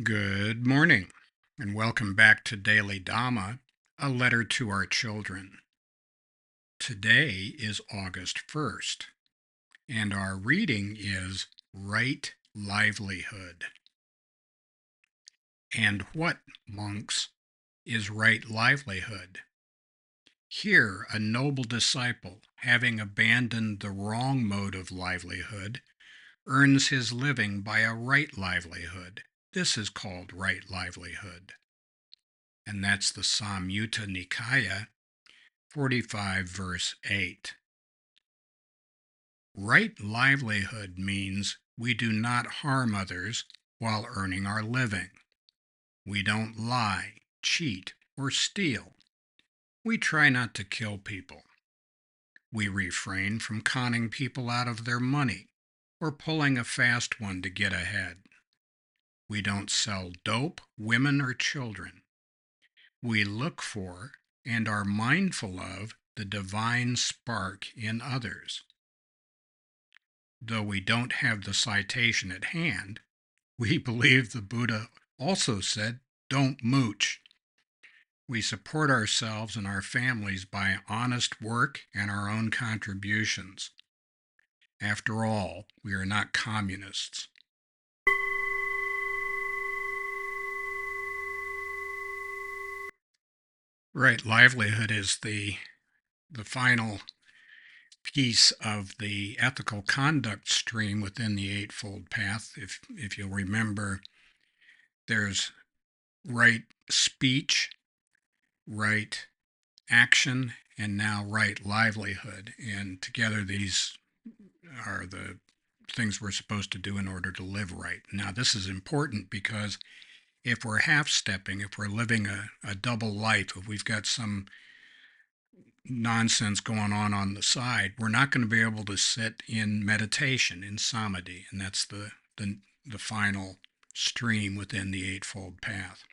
Good morning, and welcome back to Daily Dhamma, a letter to our children. Today is August 1st, and our reading is Right Livelihood. And what, monks, is right livelihood? Here, a noble disciple, having abandoned the wrong mode of livelihood, earns his living by a right livelihood. This is called right livelihood. And that's the Samyutta Nikaya 45, verse 8. Right livelihood means we do not harm others while earning our living. We don't lie, cheat, or steal. We try not to kill people. We refrain from conning people out of their money or pulling a fast one to get ahead. We don't sell dope, women, or children. We look for and are mindful of the divine spark in others. Though we don't have the citation at hand, we believe the Buddha also said, "Don't mooch." We support ourselves and our families by honest work and our own contributions. After all, we are not communists. Right livelihood is the final piece of the ethical conduct stream within the Eightfold Path. If you'll remember, there's right speech, right action, and now right livelihood. And together these are the things we're supposed to do in order to live right. Now, this is important because if we're half-stepping, if we're living a double life, if we've got some nonsense going on the side, we're not going to be able to sit in meditation, in samadhi, and that's the final stream within the Eightfold Path.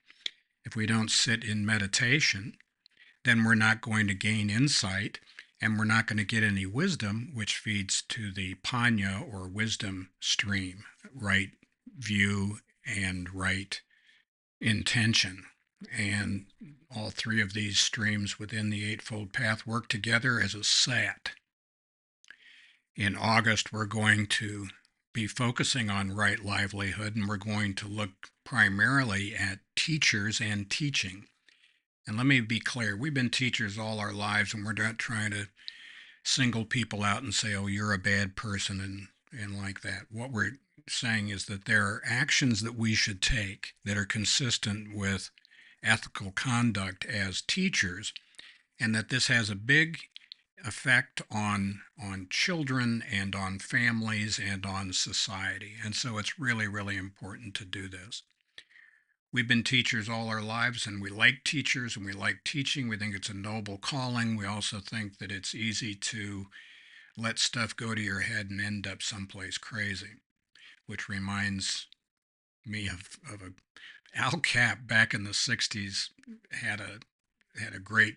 If we don't sit in meditation, then we're not going to gain insight, and we're not going to get any wisdom, which feeds to the panya or wisdom stream, right view and right intention. And all three of these streams within the Eightfold Path work together as a set. In August, we're going to be focusing on right livelihood, and we're going to look primarily at teachers and teaching. And let me be clear, we've been teachers all our lives, and we're not trying to single people out and say, oh, you're a bad person and like that. What we're saying is that there are actions that we should take that are consistent with ethical conduct as teachers, and that this has a big effect on children and on families and on society. And so it's really, really important to do this. We've been teachers all our lives, and we like teachers and we like teaching. We think it's a noble calling. We also think that it's easy to let stuff go to your head and end up someplace crazy, which reminds me of a Al Cap back in the 60s had a great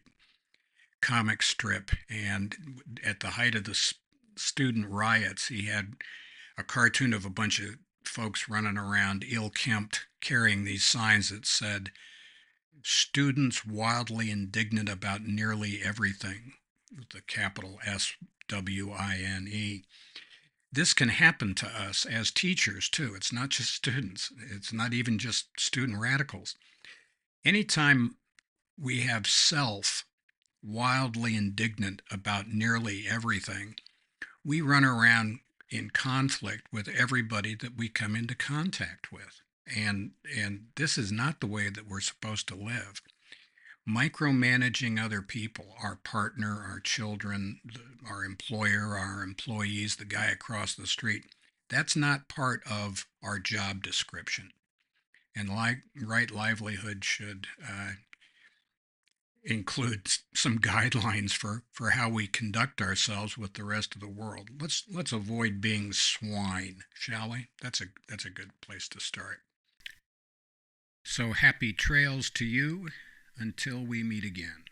comic strip, and at the height of the student riots, he had a cartoon of a bunch of folks running around ill-kempt carrying these signs that said, "Students wildly indignant about nearly everything," with the capital S.W.I.N.E. This can happen to us as teachers too. It's not just students. It's not even just student radicals. Anytime we have self wildly indignant about nearly everything, we run around in conflict with everybody that we come into contact with. And this is not the way that we're supposed to live. Micromanaging other people, our partner, our children, our employer, our employees, the guy across the street, that's not part of our job description. And right livelihood should include some guidelines for how we conduct ourselves with the rest of the world. Let's avoid being swine, shall we? That's a good place to start. So happy trails to you until we meet again.